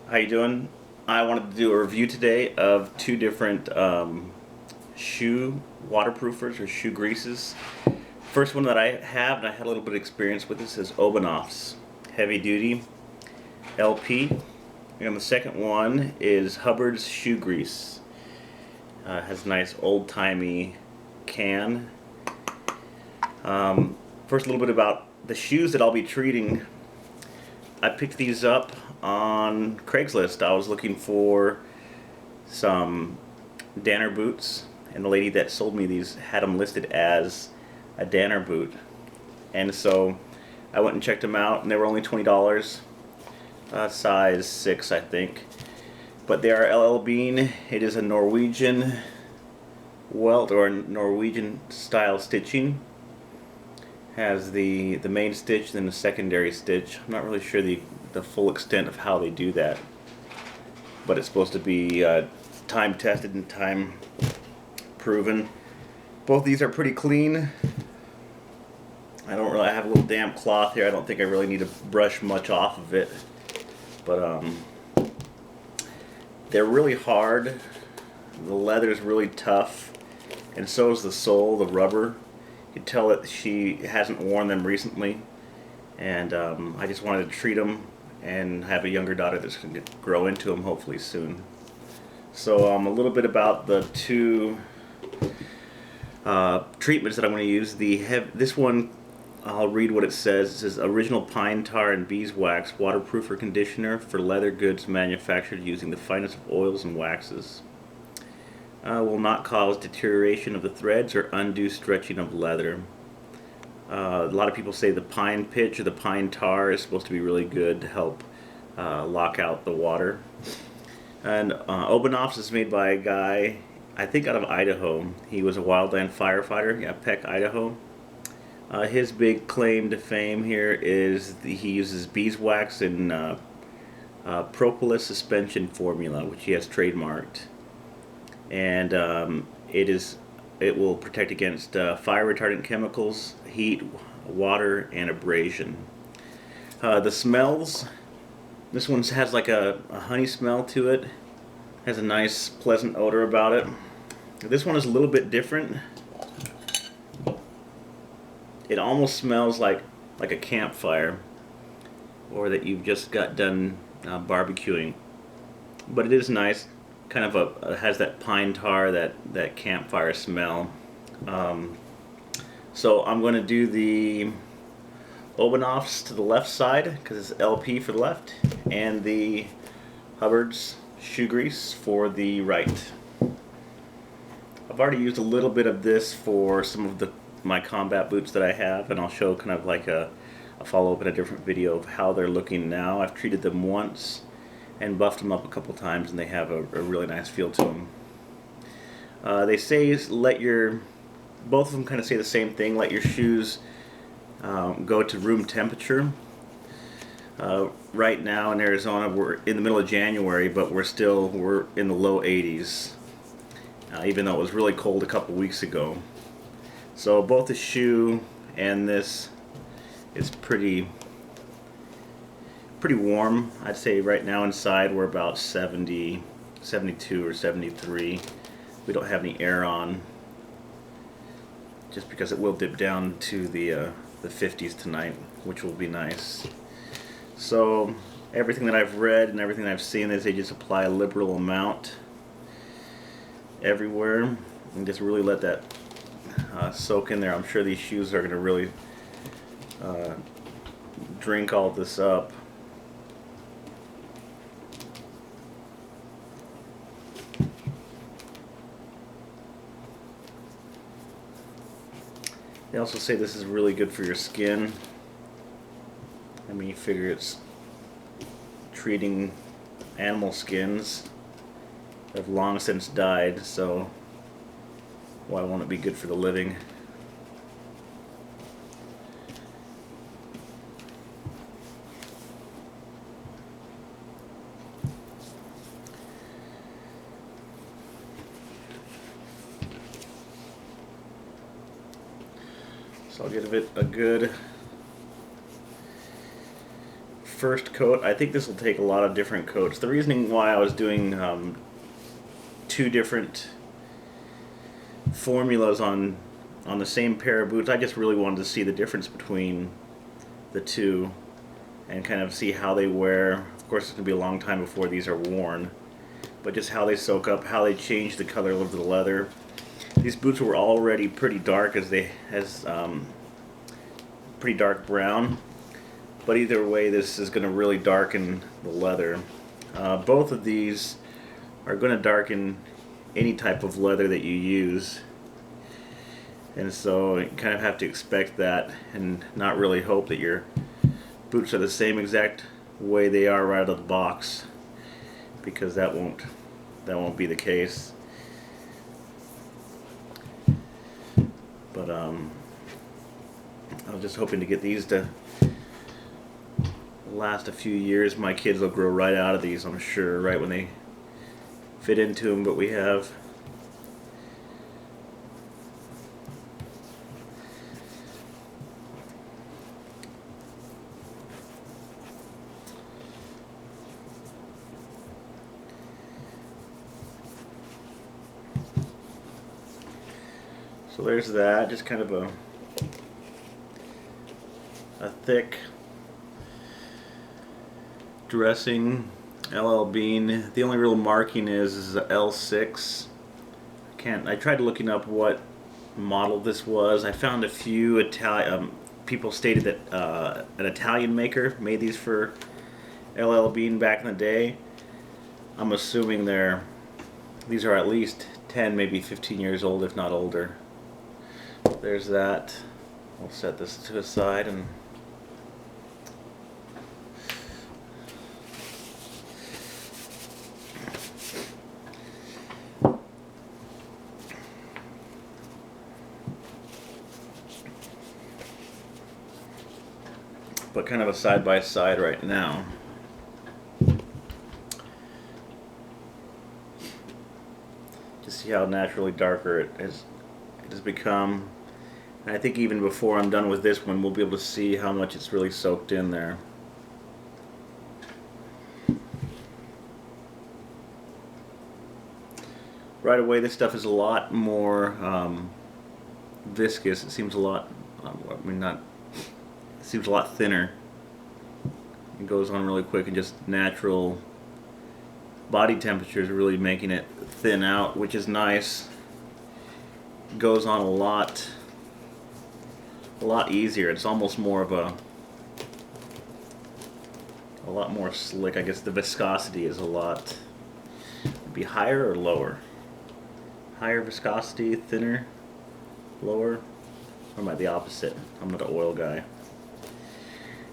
How you doing? I wanted to do a review today of two different shoe waterproofers or shoe greases. First one that I have, and I had a little bit of experience with this, is Obenauf's Heavy Duty LP. And the second one is Huberd's Shoe Grease. Has a nice old-timey can. First, a little bit about the shoes that I'll be treating. I picked these up on Craigslist. I was looking for some Danner boots, and the lady that sold me these had them listed as a Danner boot. And so I went and checked them out, and they were only $20, size 6, I think. But they are LL Bean. It is a Norwegian welt or Norwegian style stitching. Has the main stitch and then the secondary stitch. I'm not really sure the full extent of how they do that, but it's supposed to be time tested and time proven. Both these are pretty clean. I have a little damp cloth here. I don't think I really need to brush much off of it, but they're really hard. The leather is really tough, and so is the sole, the rubber. You can tell that she hasn't worn them recently, and I just wanted to treat them and have a younger daughter that's going to grow into them hopefully soon. So a little bit about the two treatments that I'm going to use. This one, I'll read what it says. It says, original pine tar and beeswax waterproof conditioner for leather goods manufactured using the finest of oils and waxes. Will not cause deterioration of the threads or undue stretching of leather. A lot of people say the pine pitch or the pine tar is supposed to be really good to help lock out the water. And Obenauf's is made by a guy, I think out of Idaho. He was a wildland firefighter, Peck, Idaho. His big claim to fame here is he uses beeswax and propolis suspension formula, which he has trademarked. And it will protect against fire retardant chemicals, heat, water, and abrasion. The smells, this one has like a honey smell to it. Has a nice pleasant odor about it. This one is a little bit different. It almost smells like a campfire, or that you've just got done barbecuing. But it is nice. Kind of has that pine tar, that campfire smell. So I'm going to do the Obenauf's to the left side because it's LP for the left, and the Huberd's shoe grease for the right. I've already used a little bit of this for some of my combat boots that I have, and I'll show kind of like a follow-up in a different video of how they're looking now. I've treated them once and buffed them up a couple times, and they have a really nice feel to them. They say both of them kind of say the same thing, let your shoes go to room temperature. Right now in Arizona, we're in the middle of January, but we're in the low 80s, even though it was really cold a couple weeks ago. So both the shoe and this is pretty warm. I'd say right now inside we're about 70, 72 or 73. We don't have any air on, just because it will dip down to the 50s tonight, which will be nice. So everything that I've read and everything that I've seen is they just apply a liberal amount everywhere and just really let that soak in there. I'm sure these shoes are going to really drink all this up. They also say this is really good for your skin. I mean, you figure it's treating animal skins that have long since died, so why won't it be good for the living? So I'll give it a good first coat. I think this will take a lot of different coats. The reasoning why I was doing two different formulas on the same pair of boots, I just really wanted to see the difference between the two and kind of see how they wear. Of course, it's going to be a long time before these are worn, but just how they soak up, how they change the color of the leather. These boots were already pretty dark, pretty dark brown, but either way this is going to really darken the leather. Both of these are going to darken any type of leather that you use, and so you kind of have to expect that and not really hope that your boots are the same exact way they are right out of the box, because that won't be the case. But I was just hoping to get these to last a few years. My kids will grow right out of these, I'm sure, right when they fit into them. But we have so there's that, just kind of a thick dressing LL Bean. The only real marking is a L6. I tried looking up what model this was. I found a few people stated that an Italian maker made these for LL Bean back in the day. I'm assuming these are at least 10, maybe 15 years old, if not older. There's that. We'll set this to the side and but kind of a side by side right now. Just see how naturally darker it has become. And I think even before I'm done with this one, we'll be able to see how much it's really soaked in there. Right away, this stuff is a lot more viscous. It seems a lot, it seems a lot thinner. It goes on really quick, and just natural body temperature is really making it thin out, which is nice. It goes on a lot easier. It's almost more of a lot more slick. I guess the viscosity is it'd be higher or lower? Higher viscosity, thinner, lower? Or am I the opposite? I'm not an oil guy.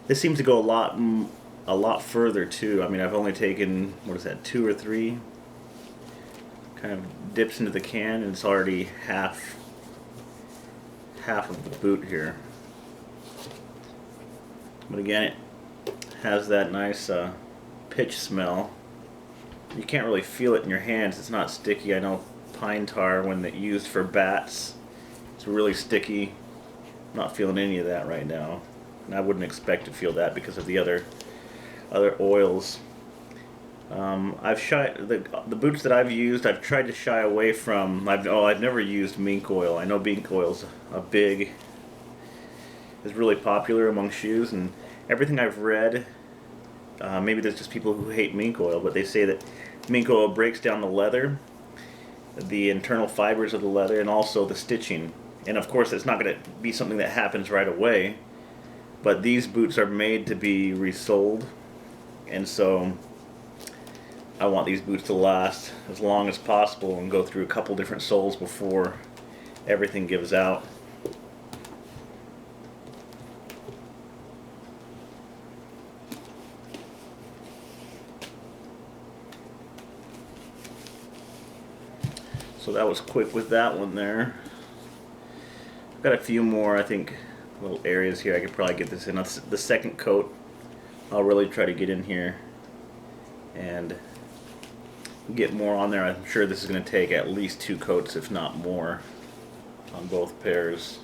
This seems to go a lot further too. I mean, I've only taken, what is that, 2 or 3 kind of dips into the can, and it's already half of the boot here. But again, it has that nice pitch smell. You can't really feel it in your hands. It's not sticky. I know pine tar, when it's used for bats, it's really sticky. I'm not feeling any of that right now, and I wouldn't expect to feel that because of the other oils. The boots that I've used, I've tried to shy away from. I've never used mink oil. I know mink oil's is really popular among shoes, and everything I've read, maybe there's just people who hate mink oil, but they say that mink oil breaks down the leather, the internal fibers of the leather, and also the stitching. And of course, it's not going to be something that happens right away, but these boots are made to be resoled, and so I want these boots to last as long as possible and go through a couple different soles before everything gives out. So that was quick with that one there. I've got a few more, I think, little areas here I could probably get this in. The second coat, I'll really try to get in here and get more on there. I'm sure this is going to take at least 2 coats, if not more, on both pairs.